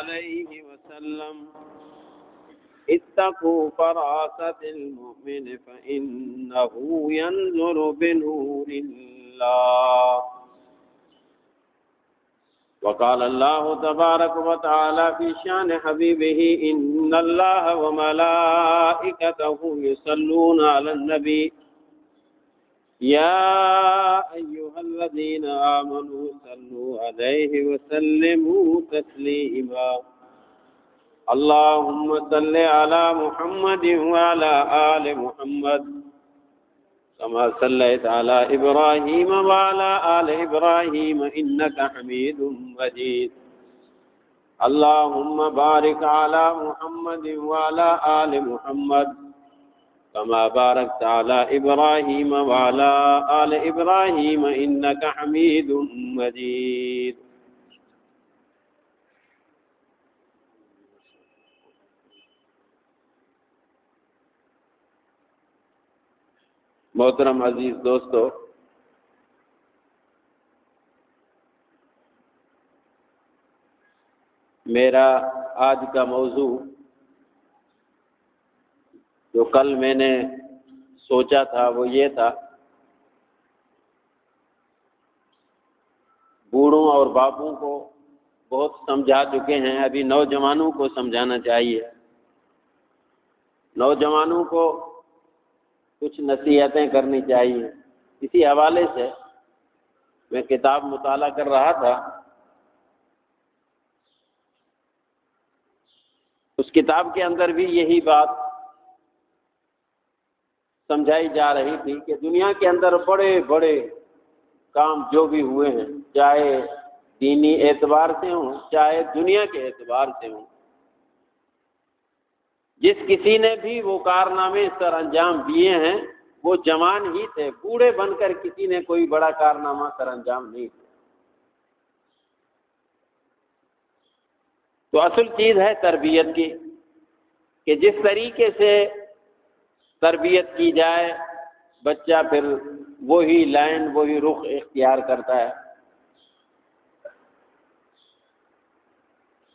عليه وسلم اتقوا فراسة المؤمن فإنه ينظر بنور الله. وقال الله تبارك وتعالى في شان حبيبه إن الله وملائكته يصلون على النبي يا أيها الذين آمنوا صلوا عليه وسلموا تسليما. اللهم صل على محمد وعلى آل محمد كما صليت على إبراهيم وعلى آل إبراهيم إنك حميد مجيد. اللهم بارك على محمد وعلى آل محمد كما باركت على إبراهيم وعلى آل إبراهيم إنك حميد مجيد. محترم عزیز دوستو، میرا آج کا موضوع جو کل میں نے سوچا تھا وہ یہ تھا، بوڑھوں اور باپوں کو بہت سمجھا چکے ہیں، ابھی نوجوانوں کو سمجھانا چاہیے، نوجوانوں کو کچھ نصیحتیں کرنی چاہیے۔ اسی حوالے سے میں کتاب مطالعہ کر رہا تھا، اس کتاب کے اندر بھی یہی بات سمجھائی جا رہی تھی کہ دنیا کے اندر بڑے بڑے کام جو بھی ہوئے ہیں، چاہے دینی اعتبار سے ہوں چاہے دنیا کے اعتبار سے ہوں، جس کسی نے بھی وہ کارنامے سر انجام دیے ہیں وہ جوان ہی تھے، بوڑھے بن کر کسی نے کوئی بڑا کارنامہ سر انجام نہیں دیا۔ تو اصل چیز ہے تربیت کی، کہ جس طریقے سے تربیت کی جائے بچہ پھر وہی لائن وہی رخ اختیار کرتا ہے۔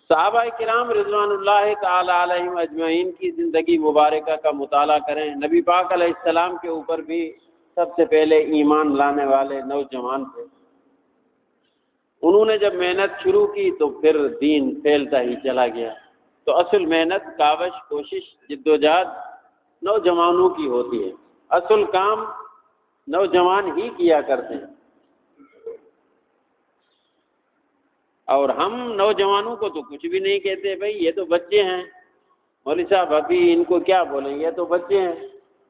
صحابہ کرام رضوان اللہ تعالی علیہم اجمعین کی زندگی مبارکہ کا مطالعہ کریں، نبی پاک علیہ السلام کے اوپر بھی سب سے پہلے ایمان لانے والے نوجوان تھے، انہوں نے جب محنت شروع کی تو پھر دین پھیلتا ہی چلا گیا۔ تو اصل محنت، کاوش، کوشش، جدوجہد نوجوانوں کی ہوتی ہے، اصل کام نوجوان ہی کیا کرتے ہیں۔ اور ہم نوجوانوں کو تو کچھ بھی نہیں کہتے، بھائی یہ تو بچے ہیں، مولوی صاحب ابھی ان کو کیا بولیں، یہ تو بچے ہیں،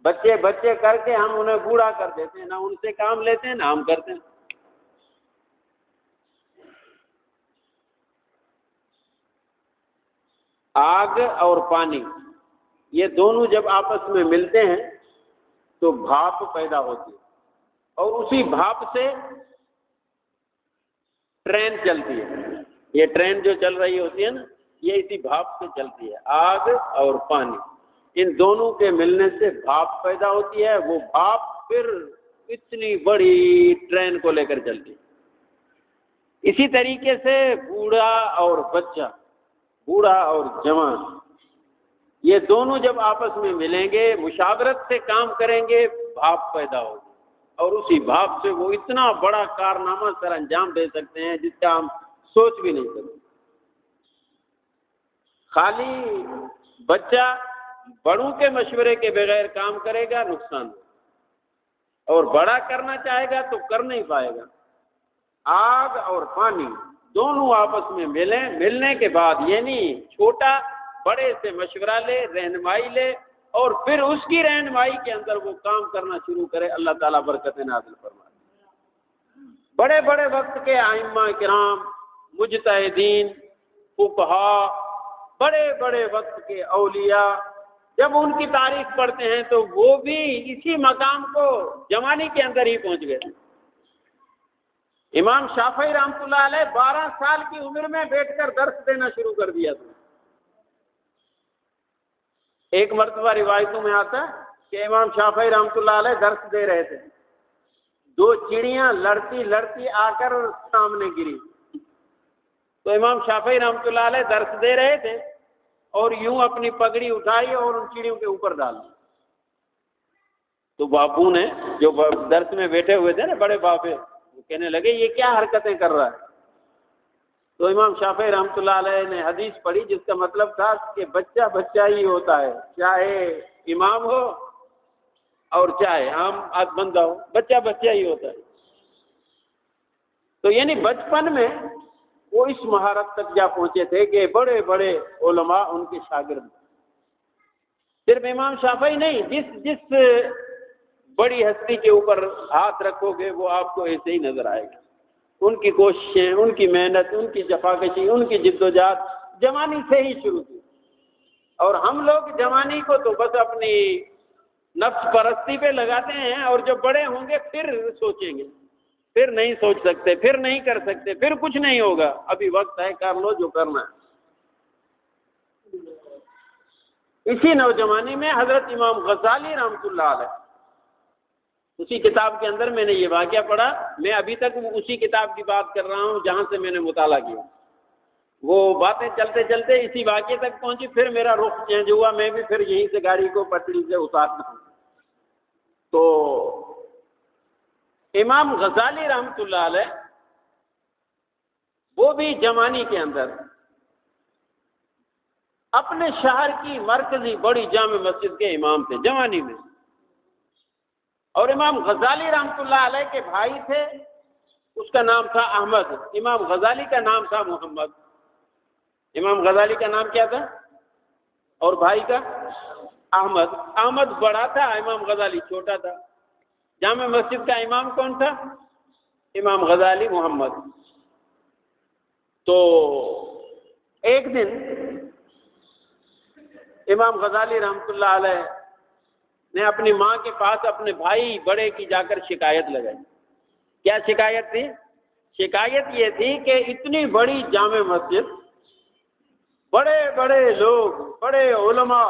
بچے بچے کر کے ہم انہیں بوڑھا کر دیتے ہیں، نہ ان سے کام لیتے ہیں نہ ہم کرتے ہیں۔ آگ اور پانی یہ دونوں جب آپس میں ملتے ہیں تو بھاپ پیدا ہوتی ہے، اور اسی بھاپ سے ٹرین چلتی ہے۔ یہ ٹرین جو چل رہی ہوتی ہے نا، یہ اسی بھاپ سے چلتی ہے، آگ اور پانی، ان دونوں کے ملنے سے بھاپ پیدا ہوتی ہے، وہ بھاپ پھر اتنی بڑی ٹرین کو لے کر چلتی ہے۔ اسی طریقے سے بوڑھا اور بچہ، بوڑھا اور جوان، یہ دونوں جب آپس میں ملیں گے، مشاورت سے کام کریں گے، بھاپ پیدا ہوگی، اور اسی بھاپ سے وہ اتنا بڑا کارنامہ سر انجام دے سکتے ہیں جس کا ہم سوچ بھی نہیں سکتے۔ خالی بچہ بڑوں کے مشورے کے بغیر کام کرے گا نقصان ہوگا، اور بڑا کرنا چاہے گا تو کر نہیں پائے گا۔ آگ اور پانی دونوں آپس میں ملنے کے بعد، یعنی چھوٹا بڑے سے مشورہ لے، رہنمائی لے، اور پھر اس کی رہنمائی کے اندر وہ کام کرنا شروع کرے، اللہ تعالیٰ برکت نازل فرمائے۔ بڑے بڑے وقت کے ائمہ کرام، مجتہدین، فقہاء، بڑے بڑے وقت کے اولیاء، جب ان کی تاریخ پڑھتے ہیں تو وہ بھی اسی مقام کو جوانی کے اندر ہی پہنچ گئے۔ امام شافعی رحمۃ اللہ علیہ 12 سال کی عمر میں بیٹھ کر درس دینا شروع کر دیا تھا۔ ایک مرتبہ روایتوں میں آتا ہے کہ امام شافعی رحمۃ اللہ علیہ درس دے رہے تھے، 2 چڑیاں لڑتی لڑتی آ کر سامنے گری، تو امام شافعی رحمۃ اللہ علیہ درس دے رہے تھے اور یوں اپنی پگڑی اٹھائی اور ان چڑیوں کے اوپر ڈال دی. تو باپو نے جو درس میں بیٹھے ہوئے تھے نا بڑے بابے، وہ کہنے لگے یہ کیا حرکتیں کر رہا ہے؟ تو امام شافعی رحمۃ اللہ علیہ نے حدیث پڑھی جس کا مطلب تھا کہ بچہ بچہ ہی ہوتا ہے، چاہے امام ہو اور چاہے عام بندہ ہو، بچہ بچہ ہی ہوتا ہے. تو یعنی بچپن میں وہ اس مہارت تک جا پہنچے تھے کہ بڑے بڑے علماء ان کے شاگرد. صرف امام شافعی نہیں، جس بڑی ہستی کے اوپر ہاتھ رکھو گے وہ آپ کو ایسے ہی نظر آئے گا. ان کی کوششیں، ان کی محنت، ان کی جفاکشی، ان کی جدوجہد جوانی سے ہی شروع کی. اور ہم لوگ جوانی کو تو بس اپنی نفس پرستی پہ لگاتے ہیں، اور جب بڑے ہوں گے پھر سوچیں گے، پھر نہیں سوچ سکتے، پھر نہیں کر سکتے، پھر کچھ نہیں ہوگا. ابھی وقت ہے، کر لو جو کرنا ہے. اسی نوجوانی میں حضرت امام غزالی رحمۃ اللہ علیہ، اسی کتاب کے اندر میں نے یہ واقعہ پڑھا. میں ابھی تک اسی کتاب کی بات کر رہا ہوں جہاں سے میں نے مطالعہ کیا. وہ باتیں چلتے چلتے اسی واقعے تک پہنچی، پھر میرا رخ چینج ہوا، میں بھی پھر یہیں سے گاڑی کو پٹڑی سے اتارنا ہوں. تو امام غزالی رحمۃ اللہ علیہ وہ بھی جوانی کے اندر اپنے شہر کی مرکزی بڑی جامع مسجد کے امام تھے جوانی میں. اور امام غزالی رحمۃ اللہ علیہ کے بھائی تھے، اس کا نام تھا احمد. امام غزالی کا نام تھا محمد. امام غزالی کا نام کیا تھا اور بھائی کا احمد. احمد بڑا تھا، امام غزالی چھوٹا تھا. جامع مسجد کا امام کون تھا؟ امام غزالی محمد. تو ایک دن امام غزالی رحمۃ اللہ علیہ نے اپنی ماں کے پاس اپنے بھائی بڑے کی جا کر شکایت لگائی. کیا شکایت تھی؟ شکایت یہ تھی کہ اتنی بڑی جامع مسجد، بڑے بڑے لوگ، بڑے علماء،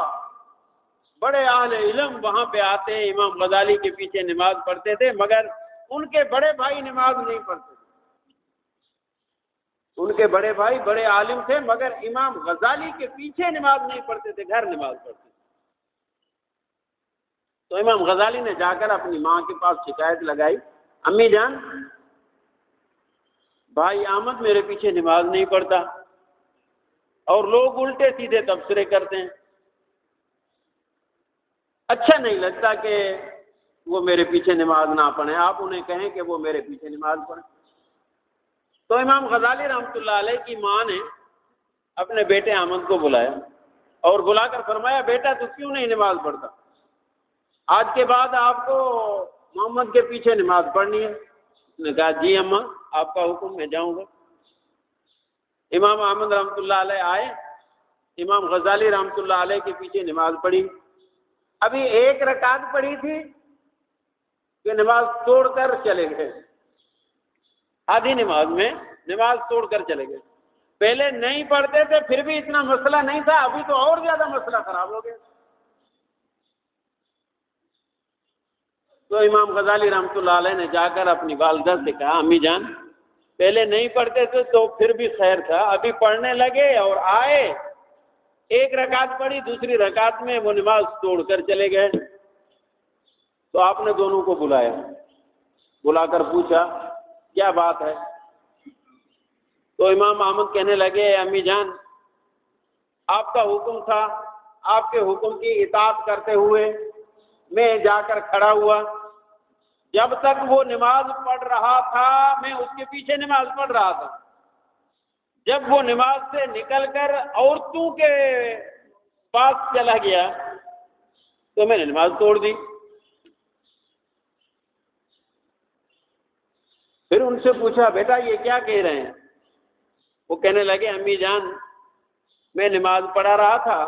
بڑے اہل علم وہاں پہ آتے، امام غزالی کے پیچھے نماز پڑھتے تھے، مگر ان کے بڑے بھائی نماز نہیں پڑھتے. ان کے بڑے بھائی بڑے عالم تھے، مگر امام غزالی کے پیچھے نماز نہیں پڑھتے تھے، گھر نماز پڑھتے تھے. تو امام غزالی نے جا کر اپنی ماں کے پاس شکایت لگائی، امی جان، بھائی احمد میرے پیچھے نماز نہیں پڑھتا اور لوگ الٹے سیدھے تبصرے کرتے ہیں، اچھا نہیں لگتا کہ وہ میرے پیچھے نماز نہ پڑھیں، آپ انہیں کہیں کہ وہ میرے پیچھے نماز پڑھیں. تو امام غزالی رحمۃ اللہ علیہ کی ماں نے اپنے بیٹے احمد کو بلایا اور بلا کر فرمایا، بیٹا تو کیوں نہیں نماز پڑھتا؟ آج کے بعد آپ کو محمد کے پیچھے نماز پڑھنی ہے. اس نے کہا جی اماں، آپ کا حکم، میں جاؤں گا. امام احمد رحمۃ اللہ علیہ آئے، امام غزالی رحمۃ اللہ علیہ کے پیچھے نماز پڑھی. ابھی ایک رکعت پڑھی تھی کہ نماز توڑ کر چلے گئے. آدھی نماز میں نماز توڑ کر چلے گئے. پہلے نہیں پڑھتے تھے پھر بھی اتنا مسئلہ نہیں تھا، ابھی تو اور زیادہ مسئلہ خراب ہو گیا. تو امام غزالی رحمۃ اللہ علیہ نے جا کر اپنی والدہ سے کہا، امی جان، پہلے نہیں پڑھتے تھے تو پھر بھی خیر تھا، ابھی پڑھنے لگے اور آئے، ایک رکعت پڑھی، دوسری رکعت میں وہ نماز توڑ کر چلے گئے. تو آپ نے دونوں کو بلایا، بلا کر پوچھا کیا بات ہے؟ تو امام احمد کہنے لگے، امی جان، آپ کا حکم تھا، آپ کے حکم کی اطاعت کرتے ہوئے میں جا کر کھڑا ہوا، جب تک وہ نماز پڑھ رہا تھا میں اس کے پیچھے نماز پڑھ رہا تھا. جب وہ نماز سے نکل کر عورتوں کے پاس چلا گیا تو میں نے نماز توڑ دی. پھر ان سے پوچھا، بیٹا یہ کیا کہہ رہے ہیں؟ وہ کہنے لگے، امی جان، میں نماز پڑھا رہا تھا،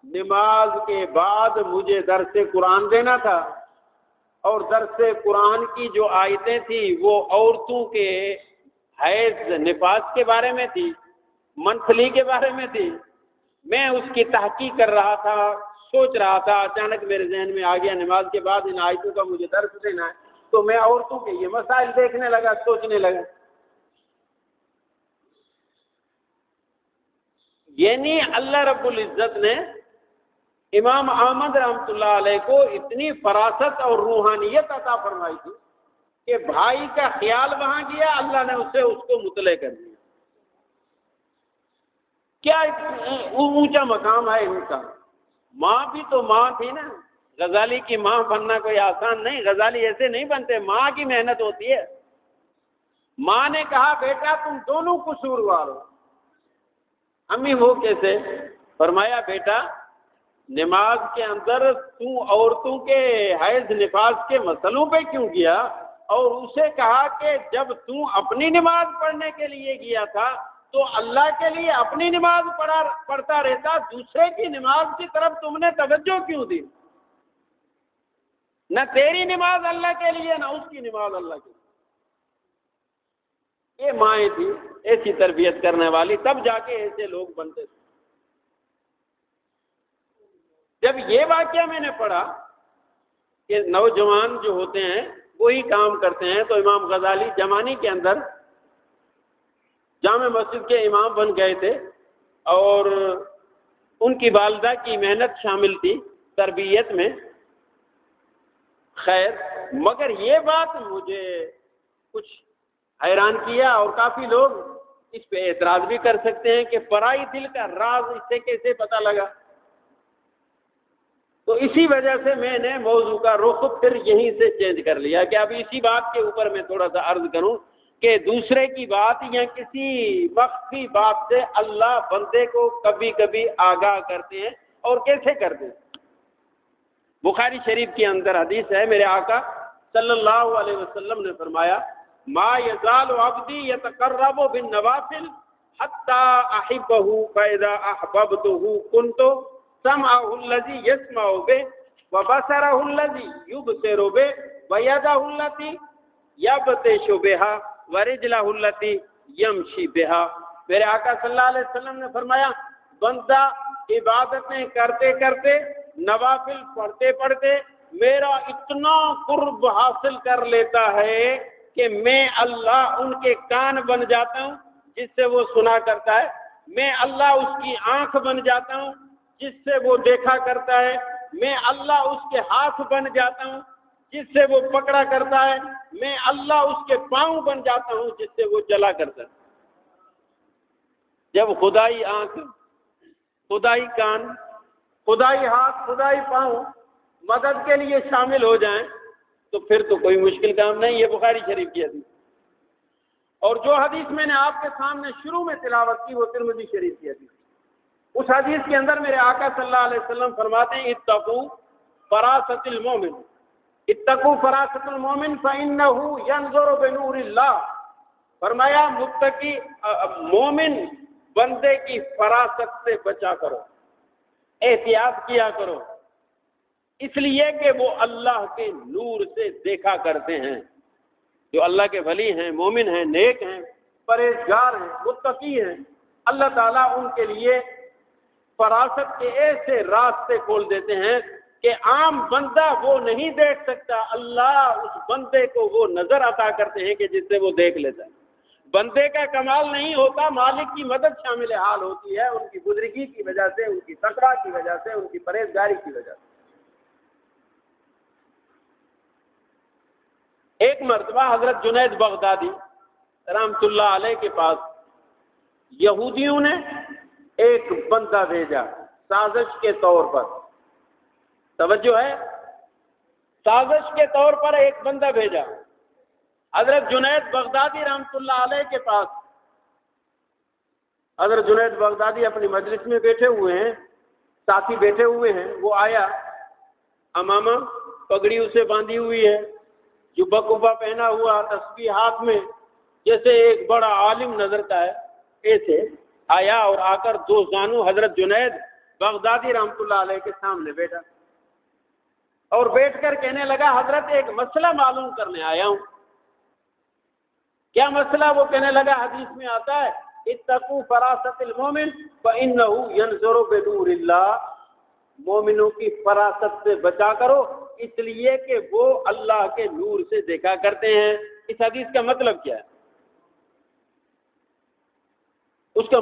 نماز کے بعد مجھے درس قرآن دینا تھا، اور درس قرآن کی جو آیتیں تھیں وہ عورتوں کے حیض نفاس کے بارے میں تھی، منتھلی کے بارے میں تھی. میں اس کی تحقیق کر رہا تھا، سوچ رہا تھا، اچانک میرے ذہن میں آ گیا نماز کے بعد ان آیتوں کا مجھے درس دینا ہے، تو میں عورتوں کے یہ مسائل دیکھنے لگا، سوچنے لگا. یعنی اللہ رب العزت نے امام احمد رحمۃ اللہ علیہ کو اتنی فراست اور روحانیت عطا فرمائی تھی کہ بھائی کا خیال وہاں گیا، اللہ نے اس کو مطلع کر دیا۔ کیا اونچا مقام ہے ان کا۔ ماں بھی تو ماں تھی نا، غزالی کی ماں بننا کوئی آسان نہیں، غزالی ایسے نہیں بنتے، ماں کی محنت ہوتی ہے۔ ماں نے کہا بیٹا تم دونوں قصوروار ہو۔ امی وہ کیسے؟ فرمایا بیٹا نماز کے اندر تو عورتوں کے حیض نفاس کے مسئلوں پہ کیوں گیا، اور اسے کہا کہ جب تو اپنی نماز پڑھنے کے لیے گیا تھا تو اللہ کے لیے اپنی نماز پڑھتا رہتا، دوسرے کی نماز کی طرف تم نے توجہ کیوں دی؟ نہ تیری نماز اللہ کے لیے نہ اس کی نماز اللہ کے لیے۔ یہ مائیں تھی ایسی تربیت کرنے والی، تب جا کے ایسے لوگ بنتے تھے۔ جب یہ واقعہ میں نے پڑھا کہ نوجوان جو ہوتے ہیں وہی کام کرتے ہیں، تو امام غزالی جمانی کے اندر جامع مسجد کے امام بن گئے تھے، اور ان کی والدہ کی محنت شامل تھی تربیت میں۔ خیر، مگر یہ بات مجھے کچھ حیران کیا، اور کافی لوگ اس پہ اعتراض بھی کر سکتے ہیں کہ پرائی دل کا راز اس سے کیسے پتہ لگا۔ تو اسی وجہ سے میں نے موضوع کا رخ پھر یہیں سے چینج کر لیا کہ اب اسی بات کے اوپر میں تھوڑا سا عرض کروں کہ دوسرے کی بات یا کسی مخفی بات سے اللہ بندے کو کبھی کبھی آگاہ کرتے ہیں، اور کیسے کرتے ہیں۔ بخاری شریف کے اندر حدیث ہے، میرے آقا صلی اللہ علیہ وسلم نے فرمایا ما یزال عبدی یتقرب بالنوافل حتی احبہ فاذا احببتہ کنت سمعہ الذی یسمع بہ وبصرہ الذی یبصر بہ ویدہ التی یبطش بہا ورجلہ التی یمشی بہا۔ میرے آقا صلی اللہ علیہ وسلم نے فرمایا بندہ عبادتیں کرتے کرتے، نوافل پڑھتے پڑھتے میرا اتنا قرب حاصل کر لیتا ہے کہ میں اللہ ان کے کان بن جاتا ہوں جس سے وہ سنا کرتا ہے، میں اللہ اس کی آنکھ بن جاتا ہوں جس سے وہ دیکھا کرتا ہے، میں اللہ اس کے ہاتھ بن جاتا ہوں جس سے وہ پکڑا کرتا ہے، میں اللہ اس کے پاؤں بن جاتا ہوں جس سے وہ چلا کرتا ہے۔ جب خدائی آنکھ، خدائی کان، خدائی ہاتھ، خدائی پاؤں مدد کے لیے شامل ہو جائیں تو پھر تو کوئی مشکل کام نہیں۔ یہ بخاری شریف کی حدیث، اور جو حدیث میں نے آپ کے سامنے شروع میں تلاوت کی وہ ترمذی شریف کی حدیث۔ اس حدیث کے اندر میرے آقا صلی اللہ علیہ وسلم فرماتے ہیں اتقوا فراست المومن، اتقوا فراست المومن فإنه ينظر بنور اللہ۔ فرمایا متقی مومن بندے کی فراست سے بچا کرو، احتیاط کیا کرو، اس لیے کہ وہ اللہ کے نور سے دیکھا کرتے ہیں۔ جو اللہ کے ولی ہیں، مومن ہیں، نیک ہیں، پرہیزگار ہیں، متقی ہیں، اللہ تعالیٰ ان کے لیے فراست کے ایسے راستے کھول دیتے ہیں کہ عام بندہ وہ نہیں دیکھ سکتا، اللہ اس بندے کو وہ نظر عطا کرتے ہیں کہ جس سے وہ دیکھ لیتا ہے۔ بندے کا کمال نہیں ہوتا، مالک کی مدد شامل حال ہوتی ہے، ان کی بزرگی کی وجہ سے، ان کی تقویٰ کی وجہ سے، ان کی پرہیزگاری کی وجہ سے۔ ایک مرتبہ حضرت جنید بغدادی رحمۃ اللہ علیہ کے پاس یہودیوں نے ایک بندہ بھیجا سازش کے طور پر، توجہ ہے، سازش کے طور پر ایک بندہ بھیجا حضرت جنید بغدادی رحمۃ اللہ علیہ کے پاس۔ حضرت جنید بغدادی اپنی مجلس میں بیٹھے ہوئے ہیں، ساتھی بیٹھے ہوئے ہیں، وہ آیا، امامہ پگڑی اسے باندھی ہوئی ہے، جبہ کبا پہنا ہوا، تسبیح ہاتھ میں، جیسے ایک بڑا عالم نظر کا ہے، ایسے آیا اور آ کر دو زانو حضرت جنید بغدادی رحمۃ اللہ علیہ کے سامنے بیٹھا، اور بیٹھ کر کہنے لگا حضرت ایک مسئلہ معلوم کرنے آیا ہوں۔ کیا مسئلہ؟ وہ کہنے لگا حدیث میں آتا ہے اتقوا فراست المومن فإنه ينظر بنور اللہ، مومنوں کی فراست سے بچا کرو اس لیے کہ وہ اللہ کے نور سے دیکھا کرتے ہیں۔ اس حدیث کا مطلب کیا ہے؟ اس کا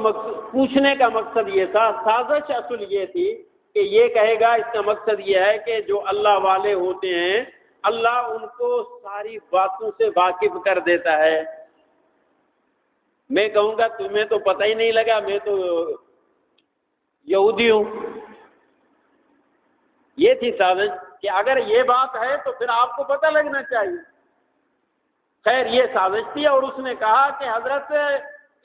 پوچھنے کا مقصد یہ تھا، سازش اصل یہ تھی کہ یہ کہے گا، اس کا مقصد یہ ہے کہ جو اللہ والے ہوتے ہیں اللہ ان کو ساری باتوں سے واقف کر دیتا ہے۔ میں کہوں گا تمہیں تو پتہ ہی نہیں لگا، میں تو یہودی ہوں۔ یہ تھی سازش کہ اگر یہ بات ہے تو پھر آپ کو پتہ لگنا چاہیے۔ خیر یہ سازش تھی، اور اس نے کہا کہ حضرت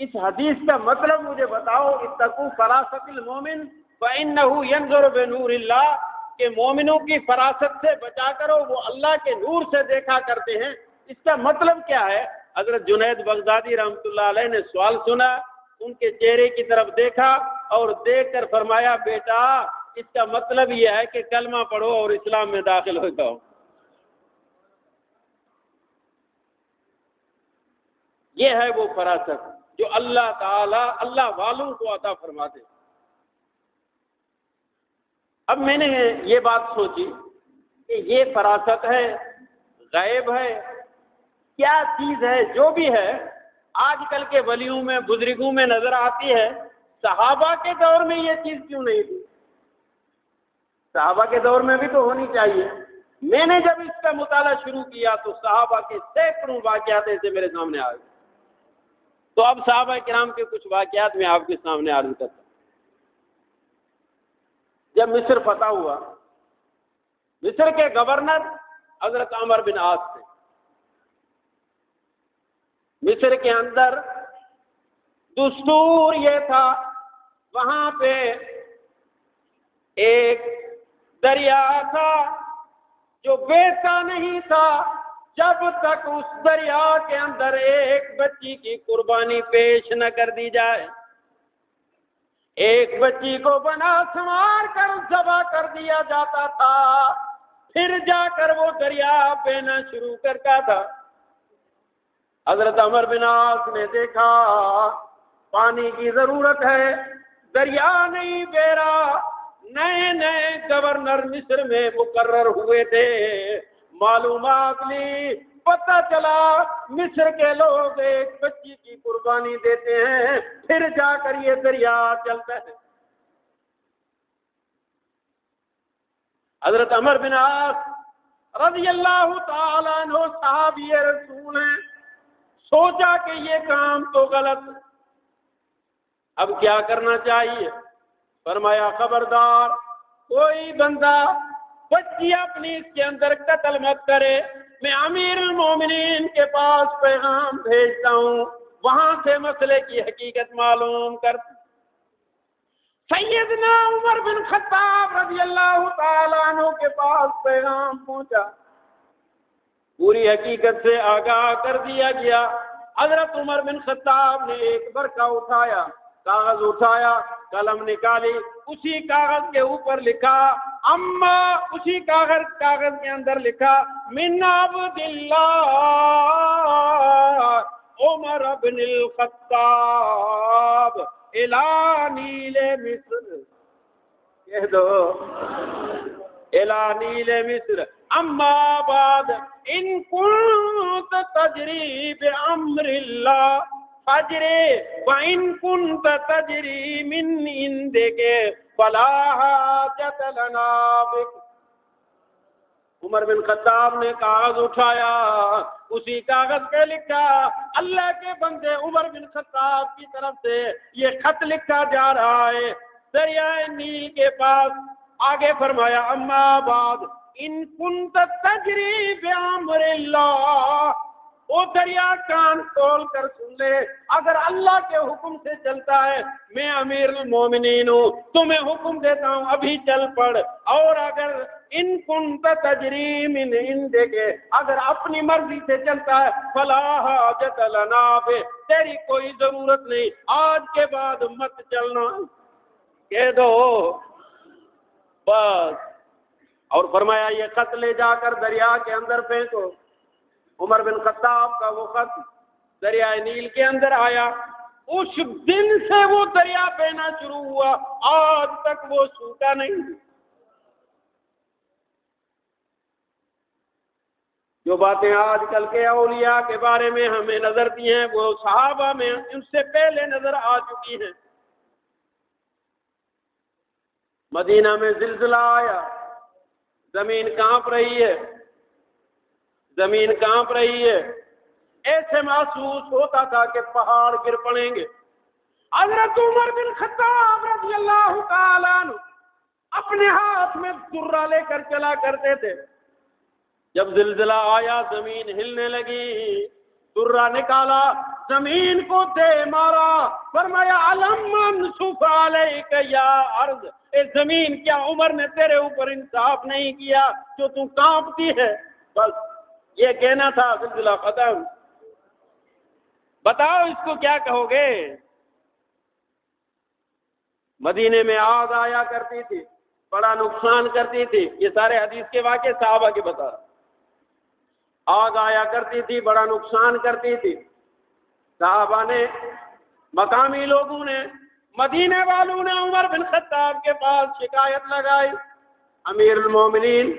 اس حدیث کا مطلب مجھے بتاؤ، اتقوا فراست المومن فإنہ ینظر بنور اللہ، کہ مومنوں کی فراست سے بچا کرو، وہ اللہ کے نور سے دیکھا کرتے ہیں، اس کا مطلب کیا ہے؟ حضرت جنید بغدادی رحمۃ اللہ علیہ نے سوال سنا، ان کے چہرے کی طرف دیکھا اور دیکھ کر فرمایا، بیٹا اس کا مطلب یہ ہے کہ کلمہ پڑھو اور اسلام میں داخل ہو جاؤ۔ یہ ہے وہ فراست جو اللہ تعالی اللہ والوں کو عطا فرماتے۔ اب میں نے یہ بات سوچی کہ یہ فراست ہے، غیب ہے، کیا چیز ہے؟ جو بھی ہے آج کل کے ولیوں میں بزرگوں میں نظر آتی ہے، صحابہ کے دور میں یہ چیز کیوں نہیں تھی؟ صحابہ کے دور میں بھی تو ہونی چاہیے۔ میں نے جب اس کا مطالعہ شروع کیا تو صحابہ کے سینکڑوں واقعات ایسے میرے سامنے آ گئے۔ تو اب صحابہ کرام کے کچھ واقعات میں آپ کے سامنے عرض کرتا ہوں۔ جب مصر فتح ہوا، مصر کے گورنر حضرت عمر بن عاص تھے۔ مصر کے اندر دستور یہ تھا، وہاں پہ ایک دریا تھا جو بیسا نہیں تھا جب تک اس دریا کے اندر ایک بچی کی قربانی پیش نہ کر دی جائے۔ ایک بچی کو بنا سنوار کر ذبح کر دیا جاتا تھا، پھر جا کر وہ دریا بہنا شروع کرتا تھا۔ حضرت عمر بن عاص نے دیکھا پانی کی ضرورت ہے، دریا نہیں بہ رہا۔ نئے نئے گورنر مصر میں مقرر ہوئے تھے، معلومات لی، پتہ چلا مصر کے لوگ ایک بچی کی قربانی دیتے ہیں، پھر جا کر یہ دریا چلتا ہے۔ حضرت عمر بن عاص رضی اللہ تعالیٰ عنہ صحابی رسول ہیں، سوچا کہ یہ کام تو غلط، اب کیا کرنا چاہیے؟ فرمایا خبردار کوئی بندہ بچی اپنی اس کے اندر قتل مت کرے، میں امیر المومنین کے پاس پیغام بھیجتا ہوں، وہاں سے مسئلے کی حقیقت معلوم کر۔ سیدنا عمر بن خطاب رضی اللہ تعالیٰ عنہ کے پاس پیغام پہنچا، پوری حقیقت سے آگاہ کر دیا گیا۔ حضرت عمر بن خطاب نے ایک برقع اٹھایا، کاغذ اٹھایا، قلم نکالی، اسی کاغذ کے اوپر لکھا، اما اسی کاغذ کے اندر لکھا، من عبد اللہ عمر بن الخطاب الى نیل مصر، کہہ دو الى نیل مصر، اما بعد ان كنت تجری بامر اللہ فجری وان كنت تجری من عندک فلا حاجت لنا بک۔ عمر بن خطاب نے کاغذ اٹھایا، اسی کاغذ پہ لکھا، اللہ کے بندے عمر بن خطاب کی طرف سے یہ خط لکھا جا رہا ہے دریائے نیل کے پاس۔ آگے فرمایا اما بعد ان کنت تجری بامر اللہ، وہ دریا کان کھول کر سن لے، اگر اللہ کے حکم سے چلتا ہے، میں امیر المومنین ہوں، تمہیں حکم دیتا ہوں ابھی چل پڑ، اور اگر ان کنت تجری من عندک، اگر اپنی مرضی سے چلتا ہے، فلا حاجت لنا بہ، تیری کوئی ضرورت نہیں، آج کے بعد مت چلنا، کہہ دو بس۔ اور فرمایا یہ خط لے جا کر دریا کے اندر پھینکو۔ عمر بن خطاب کا وہ خط دریائے نیل کے اندر آیا، اس دن سے وہ دریا بہنا شروع ہوا، آج تک وہ سوکھا نہیں۔ جو باتیں آج کل کے اولیاء کے بارے میں ہمیں نظر دی ہیں وہ صحابہ میں ان سے پہلے نظر آ چکی ہیں۔ مدینہ میں زلزلہ آیا، زمین کانپ رہی ہے، زمین کانپ رہی ہے، ایسے محسوس ہوتا تھا کہ پہاڑ گر پڑیں گے۔ حضرت عمر بن خطاب رضی اللہ تعالیٰ عنہ اپنے ہاتھ میں درہ لے کر چلا کرتے تھے۔ جب زلزلہ آیا زمین ہلنے لگی، درہ نکالا، زمین کو دے مارا، فرمایا علم انصف علیک یا ارض، اے زمین کیا عمر نے تیرے اوپر انصاف نہیں کیا جو تو کانپتی ہے؟ بس یہ کہنا تھا، زلزلہ ختم۔ بتاؤ اس کو کیا کہو گے؟ مدینے میں آگ آیا کرتی تھی، بڑا نقصان کرتی تھی، یہ سارے حدیث کے واقعے صحابہ کے بتا رہا۔ آگ آیا کرتی تھی، بڑا نقصان کرتی تھی۔ صحابہ نے، مقامی لوگوں نے، مدینے والوں نے عمر بن خطاب کے پاس شکایت لگائی، امیر المومنین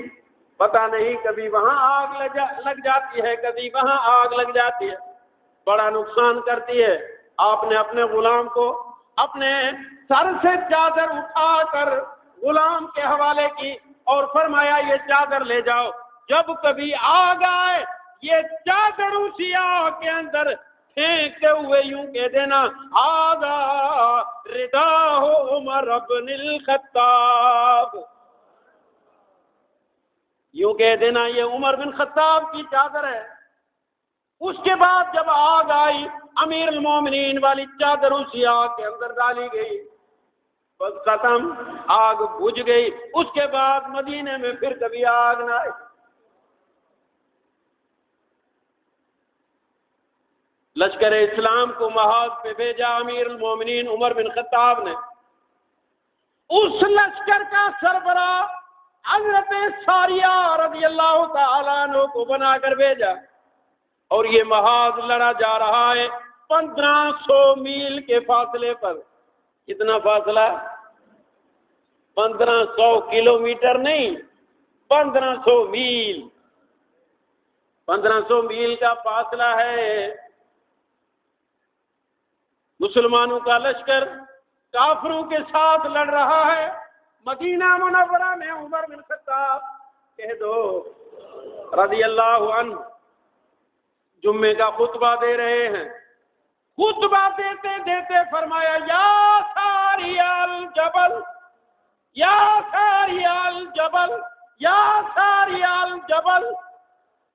پتہ نہیں کبھی وہاں آگ لگ جاتی ہے، کبھی وہاں آگ لگ جاتی ہے، بڑا نقصان کرتی ہے۔ آپ نے اپنے غلام کو اپنے سر سے چادر اٹھا کر غلام کے حوالے کی اور فرمایا یہ چادر لے جاؤ، جب کبھی آگ آئے یہ چادر اسی آگ کے اندر پھینکتے ہوئے یوں کہہ دینا ھذا رداء عمر بن الخطاب، یوں کہہ دینا یہ عمر بن خطاب کی چادر ہے۔ اس کے بعد جب آگ آئی، امیر المومنین والی چادر اسی آگ کے اندر ڈالی گئی، بس ختم، آگ بجھ گئی۔ اس کے بعد مدینے میں پھر کبھی آگ نہ آئی۔ لشکر اسلام کو محاذ پہ بھیجا امیر المومنین عمر بن خطاب نے، اس لشکر کا سربراہ حضرت ساریہ رضی اللہ تعالیٰ عنہ کو بنا کر بھیجا، اور یہ محاذ لڑا جا رہا ہے 1500 میل کے فاصلے پر۔ کتنا فاصلہ؟ 1500 کلومیٹر نہیں، 1500 میل، 1500 میل کا فاصلہ ہے۔ مسلمانوں کا لشکر کافروں کے ساتھ لڑ رہا ہے۔ مدینہ منورہ میں عمر بن خطاب کہہ دو رضی اللہ عنہ جمعے کا خطبہ دے رہے ہیں، خطبہ دیتے دیتے فرمایا یا ساری الجبل، یا ساری الجبل، یا ساری الجبل،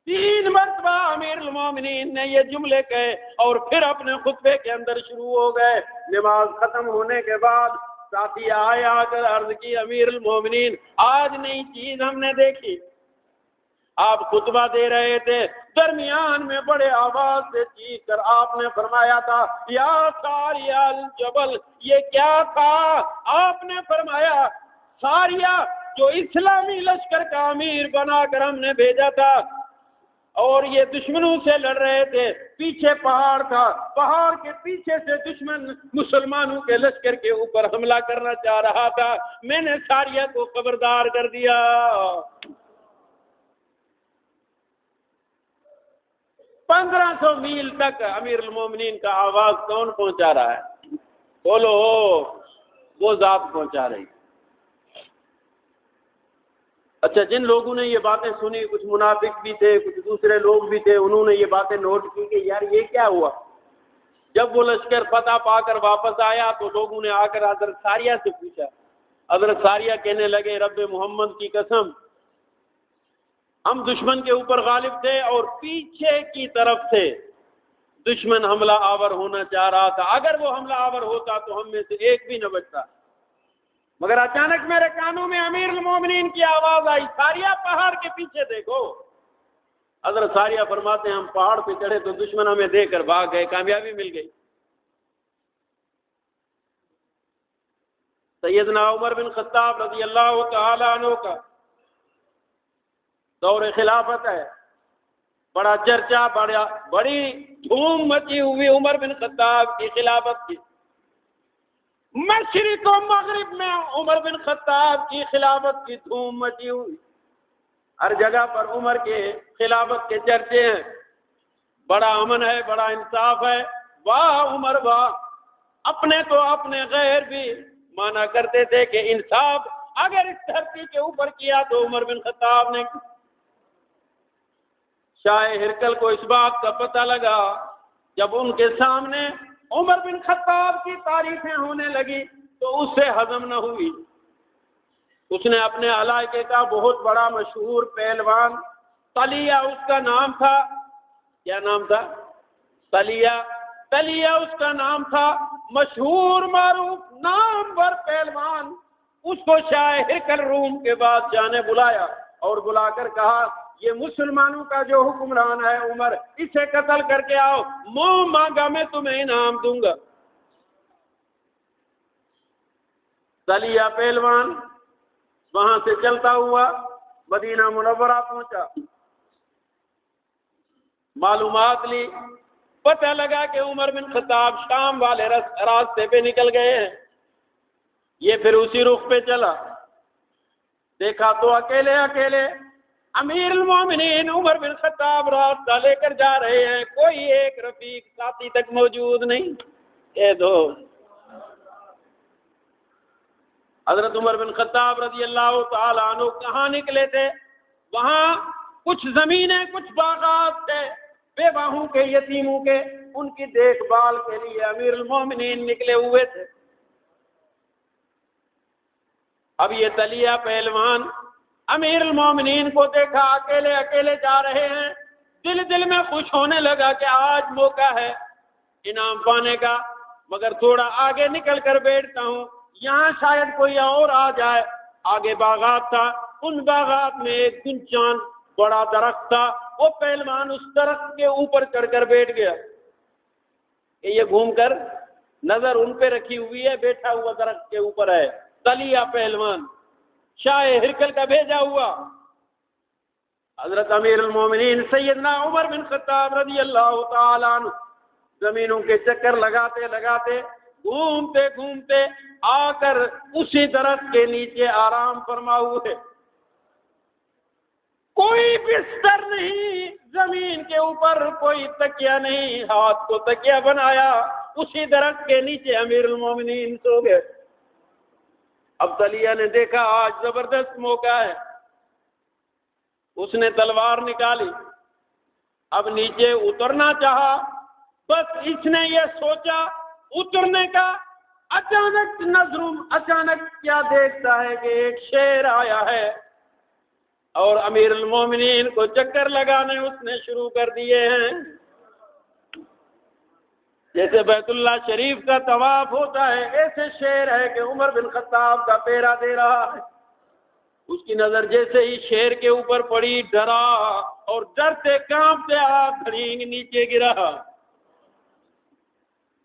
3 مرتبہ امیر المومنین نے یہ جملے کہے اور پھر اپنے خطبے کے اندر شروع ہو گئے۔ نماز ختم ہونے کے بعد ساتھی آئے، آ کر عرض کی امیر المومنین آج نئی چیز ہم نے دیکھی، آپ خطبہ دے رہے تھے، درمیان میں بڑے آواز سے چیخ کر آپ نے فرمایا تھا یا ساریہ الجبل، یہ کیا تھا؟ آپ نے فرمایا ساریہ جو اسلامی لشکر کا امیر بنا کر ہم نے بھیجا تھا اور یہ دشمنوں سے لڑ رہے تھے، پیچھے پہاڑ تھا، پہاڑ کے پیچھے سے دشمن مسلمانوں کے لشکر کے اوپر حملہ کرنا چاہ رہا تھا، میں نے ساریہ کو خبردار کر دیا۔ 1500 میل تک امیر المومنین کا آواز کون پہنچا رہا ہے؟ بولو، وہ ذات پہنچا رہی۔ اچھا، جن لوگوں نے یہ باتیں سنی، کچھ منافق بھی تھے، کچھ دوسرے لوگ بھی تھے، انہوں نے یہ باتیں نوٹ کی کہ یار یہ کیا ہوا؟ جب وہ لشکر فتح پا کر واپس آیا تو لوگوں نے آ کر حضرت ساریہ سے پوچھا، حضرت ساریہ کہنے لگے رب محمد کی قسم، ہم دشمن کے اوپر غالب تھے اور پیچھے کی طرف سے دشمن حملہ آور ہونا چاہ رہا تھا، اگر وہ حملہ آور ہوتا تو ہم میں سے ایک بھی نہ بچتا، مگر اچانک میرے کانوں میں امیر المومنین کی آواز آئی ساریہ پہاڑ کے پیچھے دیکھو۔ حضرت ساریہ فرماتے ہیں ہم پہاڑ پہ چڑھے تو دشمن ہمیں دیکھ کر بھاگ گئے، کامیابی مل گئی۔ سیدنا عمر بن خطاب رضی اللہ تعالی عنہ کا دور خلافت ہے، بڑا چرچا، بڑی دھوم مچی ہوئی عمر بن خطاب کی خلافت کی۔ مشرق و مغرب میں عمر بن خطاب کی خلافت کی دھوم مچی ہوئی۔ ہر جگہ پر عمر کے خلافت کے چرچے ہیں، بڑا امن ہے، بڑا انصاف ہے، واہ عمر واہ۔ اپنے تو اپنے غیر بھی مانا کرتے تھے کہ انصاف اگر اس دھرتی کے اوپر کیا تو عمر بن خطاب نے۔ شاہ ہرکل کو اس بات کا پتہ لگا جب ان کے سامنے عمر بن خطاب کی تعریفیں ہونے لگی تو اس سے ہضم نہ ہوئی۔ اس نے اپنے علاقے کا بہت بڑا مشہور پہلوان طلیہ اس کا نام تھا، کیا نام تھا؟ طلیہ اس کا نام تھا، مشہور معروف نامور پہلوان، اس کو شاہ ہرکل روم کے بادشاہ نے بلایا اور بلا کر کہا یہ مسلمانوں کا جو حکمران ہے عمر، اسے قتل کر کے آؤ، منہ مانگا میں تمہیں انعام دوں گا۔ طلیہ پہلوان وہاں سے چلتا ہوا مدینہ منورہ پہنچا، معلومات لی، پتہ لگا کہ عمر بن خطاب شام والے راستے پہ نکل گئے ہیں۔ یہ پھر اسی رخ پہ چلا، دیکھا تو اکیلے امیر المومنین عمر بن خطاب راستہ لے کر جا رہے ہیں، کوئی ایک رفیق ساتھی تک موجود نہیں۔ یہ دو حضرت عمر بن خطاب رضی اللہ تعالیٰ عنہ کہاں نکلے تھے؟ وہاں کچھ زمینیں، کچھ باغات تھے بیواہوں کے، یتیموں کے، ان کی دیکھ بھال کے لیے امیر المومنین نکلے ہوئے تھے۔ اب یہ طلیہ پہلوان امیر المومنین کو دیکھا اکیلے جا رہے ہیں، دل میں خوش ہونے لگا کہ آج موقع ہے انعام پانے کا، مگر تھوڑا آگے نکل کر بیٹھتا ہوں، یہاں شاید کوئی اور آ جائے۔ آگے باغات تھا، ان باغات میں ایک گنچان بڑا درخت تھا، وہ پہلوان اس درخت کے اوپر چڑھ کر بیٹھ گیا کہ یہ گھوم کر نظر ان پہ رکھی ہوئی ہے، بیٹھا ہوا درخت کے اوپر ہے طلیہ پہلوان، شاہ ہرکل کا بھیجا ہوا۔ حضرت امیر المومنین سیدنا عمر بن خطاب رضی اللہ تعالیٰ عنہ زمینوں کے چکر لگاتے گھومتے آ کر اسی درخت کے نیچے آرام فرما ہوئے، کوئی بستر نہیں، زمین کے اوپر کوئی تکیہ نہیں، ہاتھ کو تکیہ بنایا، اسی درخت کے نیچے امیر المومنین سو گئے۔ اب طلیہ نے دیکھا آج زبردست موقع ہے، اس نے تلوار نکالی، اب نیچے اترنا چاہا، بس اس نے یہ سوچا اترنے کا، اچانک کیا دیکھتا ہے کہ ایک شیر آیا ہے اور امیر المومنین کو چکر لگانے اس نے شروع کر دیے ہیں۔ جیسے بیت اللہ شریف کا طواف ہوتا ہے، ایسے شیر ہے کہ عمر بن خطاب کا پہرا دے رہا ہے۔ اس کی نظر جیسے ہی شیر کے اوپر پڑی، ڈرا اور ڈرتے کانپتے آپ دھڑینگ نیچے گرا۔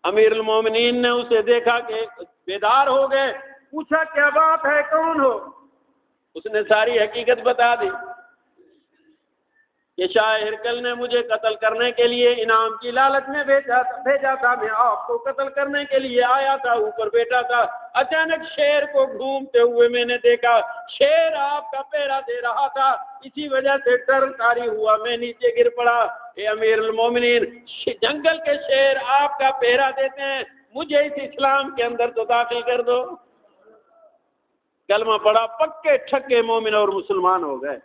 امیر المومنین نے اسے دیکھا کہ بیدار ہو گئے، پوچھا کیا بات ہے، کون ہو؟ اس نے ساری حقیقت بتا دی کہ شاہ ہرکل نے مجھے قتل کرنے کے لیے انعام کی لالچ میں بھیجا تھا، میں آپ کو قتل کرنے کے لیے آیا تھا، اوپر بیٹھا تھا، اچانک شیر کو گھومتے ہوئے میں نے دیکھا، شیر آپ کا پہرا دے رہا تھا، اسی وجہ سے ڈر طاری ہوا، میں نیچے گر پڑا۔ اے امیر المومنین، جنگل کے شیر آپ کا پہرا دیتے ہیں، مجھے اس اسلام کے اندر تو داخل کر دو۔ کلمہ پڑا، پکے ٹھکے مومن اور مسلمان ہو گئے۔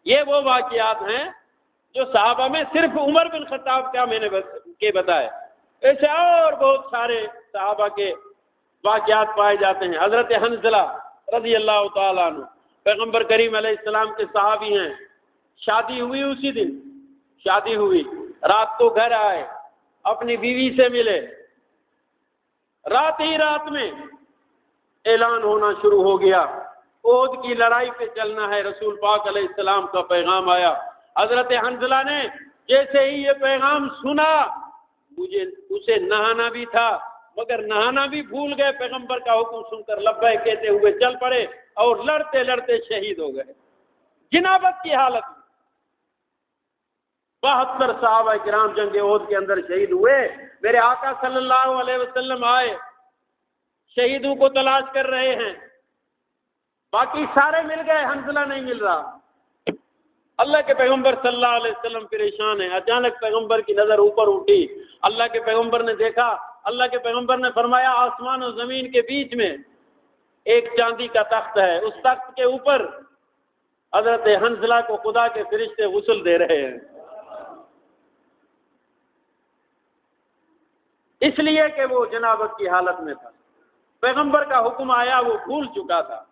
یہ وہ واقعات ہیں جو صحابہ میں صرف عمر بن خطاب کا میں نے بتائے، ایسے اور بہت سارے صحابہ کے واقعات پائے جاتے ہیں۔ حضرت حنظلہ رضی اللہ تعالیٰ عنہ پیغمبر کریم علیہ السلام کے صحابی ہیں، شادی ہوئی، اسی دن شادی ہوئی، رات کو گھر آئے، اپنی بیوی سے ملے، رات ہی رات میں اعلان ہونا شروع ہو گیا، احد کی لڑائی پہ چلنا ہے، رسول پاک علیہ السلام کا پیغام آیا۔ حضرت حنظلہ نے جیسے ہی یہ پیغام سنا، مجھے اسے نہانا بھی تھا مگر نہانا بھی بھول گئے، پیغمبر کا حکم سن کر لبیک کہتے ہوئے چل پڑے اور لڑتے لڑتے شہید ہو گئے جنابت کی حالت میں۔ 72 صحابہ کرام جنگ احد کے اندر شہید ہوئے۔ میرے آقا صلی اللہ علیہ وسلم آئے، شہیدوں کو تلاش کر رہے ہیں، باقی سارے مل گئے، حنظلہ نہیں مل رہا۔ اللہ کے پیغمبر صلی اللہ علیہ وسلم پریشان ہیں۔ اچانک پیغمبر کی نظر اوپر اٹھی، اللہ کے پیغمبر نے دیکھا، اللہ کے پیغمبر نے فرمایا آسمان و زمین کے بیچ میں ایک چاندی کا تخت ہے، اس تخت کے اوپر حضرت حنظلہ کو خدا کے فرشتے غسل دے رہے ہیں، اس لیے کہ وہ جنابت کی حالت میں تھا۔ پیغمبر کا حکم آیا، وہ بھول چکا تھا۔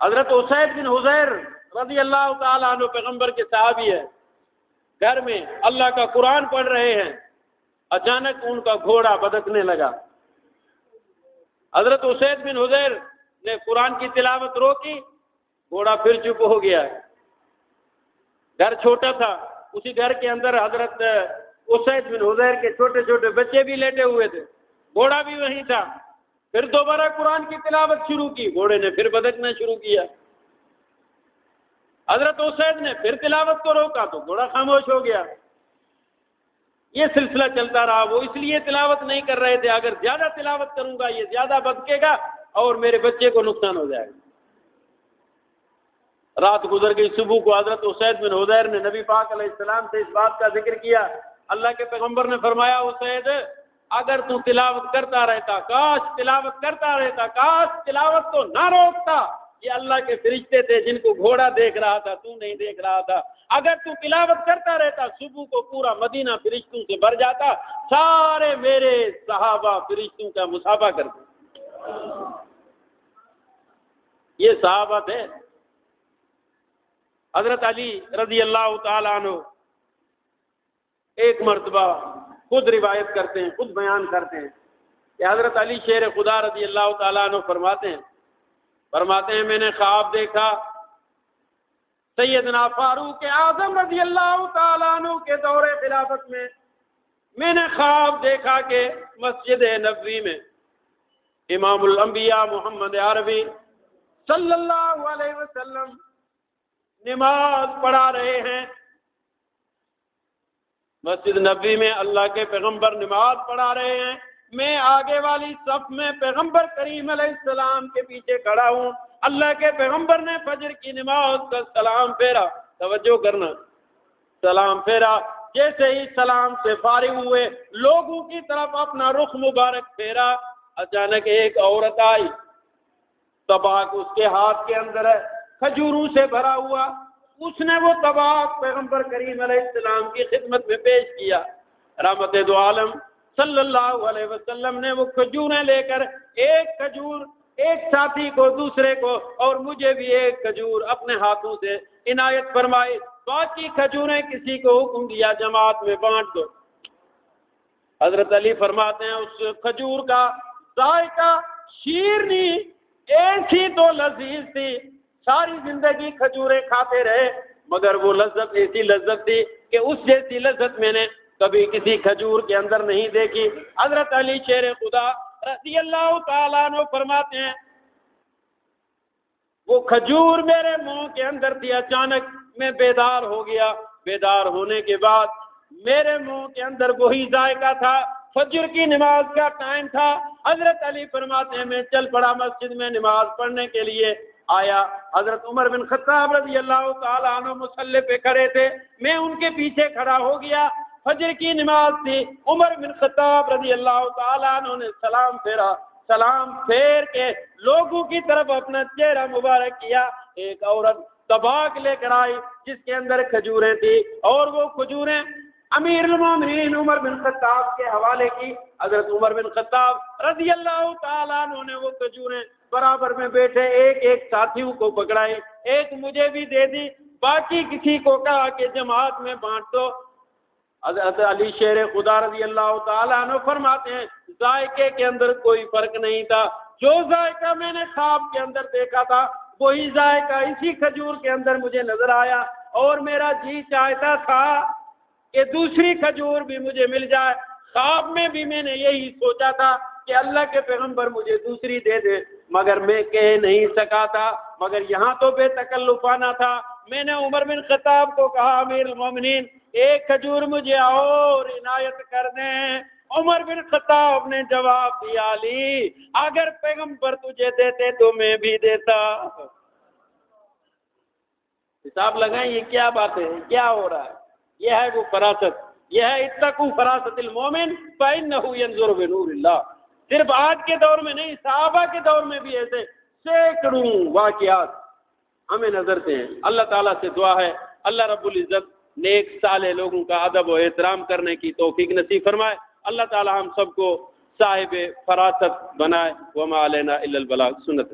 حضرت اسید بن حضیر رضی اللہ تعالیٰ عنہ پیغمبر کے صحابی ہے، گھر میں اللہ کا قرآن پڑھ رہے ہیں، اچانک ان کا گھوڑا بدکنے لگا۔ حضرت اسید بن حضیر نے قرآن کی تلاوت روکی، گھوڑا پھر چپ ہو گیا۔ گھر چھوٹا تھا، اسی گھر کے اندر حضرت اسید بن حضیر کے چھوٹے چھوٹے بچے بھی لیٹے ہوئے تھے، گھوڑا بھی وہیں تھا۔ پھر دوبارہ قرآن کی تلاوت شروع کی، گھوڑے نے پھر بدکنا شروع کیا۔ حضرت اسید نے پھر تلاوت کو روکا تو گھوڑا خاموش ہو گیا۔ یہ سلسلہ چلتا رہا۔ وہ اس لیے تلاوت نہیں کر رہے تھے، اگر زیادہ تلاوت کروں گا یہ زیادہ بدکے گا اور میرے بچے کو نقصان ہو جائے گا۔ رات گزر گئی، صبح کو حضرت اسید بن حضیر نے نبی پاک علیہ السلام سے اس بات کا ذکر کیا۔ اللہ کے پیغمبر نے فرمایا اسید اگر تو تلاوت کرتا رہتا، کاش تلاوت کرتا رہتا، کاش تلاوت کو نہ روکتا۔ یہ اللہ کے فرشتے تھے جن کو گھوڑا دیکھ رہا تھا، تو نہیں دیکھ رہا تھا۔ اگر تو تلاوت کرتا رہتا، صبح کو پورا مدینہ فرشتوں سے بھر جاتا، سارے میرے صحابہ فرشتوں کا مصافحہ کرتے۔ یہ صحابہ تھے۔ حضرت علی رضی اللہ تعالیٰ عنہ ایک مرتبہ خود روایت کرتے ہیں، خود بیان کرتے ہیں کہ حضرت علی شیر خدا رضی اللہ تعالیٰ عنہ فرماتے ہیں میں نے خواب دیکھا سیدنا فاروق اعظم رضی اللہ تعالیٰ عنہ کے دور خلافت میں نے خواب دیکھا کہ مسجد نبوی میں امام الانبیاء محمد عربی صلی اللہ علیہ وسلم نماز پڑھا رہے ہیں۔ مسجد نبوی میں اللہ کے پیغمبر نماز پڑھا رہے ہیں، میں آگے والی صف میں پیغمبر کریم علیہ السلام کے پیچھے کھڑا ہوں۔ اللہ کے پیغمبر نے فجر کی نماز کا سلام پھیرا، توجہ کرنا، سلام پھیرا، جیسے ہی سلام سے فارغ ہوئے لوگوں کی طرف اپنا رخ مبارک پھیرا، اچانک ایک عورت آئی، طباق اس کے ہاتھ کے اندر ہے، کھجوروں سے بھرا ہوا، اس نے وہ طباق پیغمبر کریم علیہ السلام کی خدمت میں پیش کیا۔ رحمت دو عالم صلی اللہ علیہ وسلم نے وہ کھجوریں لے کر ایک کھجور ایک ساتھی کو، دوسرے کو اور مجھے بھی ایک کھجور اپنے ہاتھوں سے عنایت فرمائی، باقی کھجوریں کسی کو حکم دیا جماعت میں بانٹ دو۔ حضرت علی فرماتے ہیں اس کھجور کا ذائقہ شیرنی ایسی تو لذیذ تھی، ساری زندگی کھجوریں کھاتے رہے، مگر وہ لذت ایسی لذت تھی کہ اس جیسی لذت میں نے کبھی کسی کھجور کے اندر نہیں دیکھی۔ حضرت علی شیر خدا رضی اللہ تعالیٰ عنہ فرماتے ہیں وہ کھجور میرے منہ کے اندر تھی، اچانک میں بیدار ہو گیا، بیدار ہونے کے بعد میرے منہ کے اندر وہی ذائقہ تھا، فجر کی نماز کا ٹائم تھا۔ حضرت علی فرماتے ہیں میں چل پڑا مسجد میں نماز پڑھنے کے لیے آیا، حضرت عمر بن خطاب رضی اللہ تعالیٰ عنہ مصلی پہ کھڑے تھے، میں ان کے پیچھے کھڑا ہو گیا، فجر کی نماز تھی، عمر بن خطاب رضی اللہ تعالیٰ عنہ نے سلام پھیرا، سلام پھیر کے لوگوں کی طرف اپنا چہرہ مبارک کیا، ایک عورت طباق لے کر آئی جس کے اندر کھجوریں تھی، اور وہ کھجوریں امیر المومنین عمر بن خطاب کے حوالے کی۔ حضرت عمر بن خطاب رضی اللہ تعالیٰ عنہ نے وہ کھجوریں برابر میں بیٹھے ایک ایک ساتھیوں کو پکڑائی، ایک مجھے بھی دے دی، باقی کسی کو کہا کہ جماعت میں بانٹ دو۔ حضرت علی شیر خدا رضی اللہ تعالیٰ عنہ فرماتے ہیں ذائقے کے اندر کوئی فرق نہیں تھا، جو ذائقہ میں نے خواب کے اندر دیکھا تھا وہی ذائقہ اسی کھجور کے اندر مجھے نظر آیا، اور میرا جی چاہتا تھا کہ دوسری کھجور بھی مجھے مل جائے۔ خواب میں بھی میں نے یہی سوچا تھا کہ اللہ کے پیغمبر مجھے دوسری دے دے، مگر میں کہہ نہیں سکا تھا، مگر یہاں تو بے تکلفانہ تھا۔ میں نے عمر بن خطاب کو کہا امیر المومنین ایک کھجور مجھے اور عنایت کر دیں، عمر بن خطاب نے جواب دیا علی اگر پیغمبر تجھے دیتے تو میں بھی دیتا۔ حساب لگائیں یہ کیا بات ہے، کیا ہو رہا ہے؟ یہ ہے وہ فراست، یہ ہے اتقوا فراست المومن فإنہ ینظر بنور اللہ۔ صرف آج کے دور میں نہیں، صحابہ کے دور میں بھی ایسے سینکڑوں واقعات ہمیں نظر سے ہیں۔ اللہ تعالیٰ سے دعا ہے اللہ رب العزت نیک صالح لوگوں کا ادب و احترام کرنے کی توفیق نصیب فرمائے۔ اللہ تعالیٰ ہم سب کو صاحب فراست بنائے۔ وما علینا الا البلاغ۔ سنت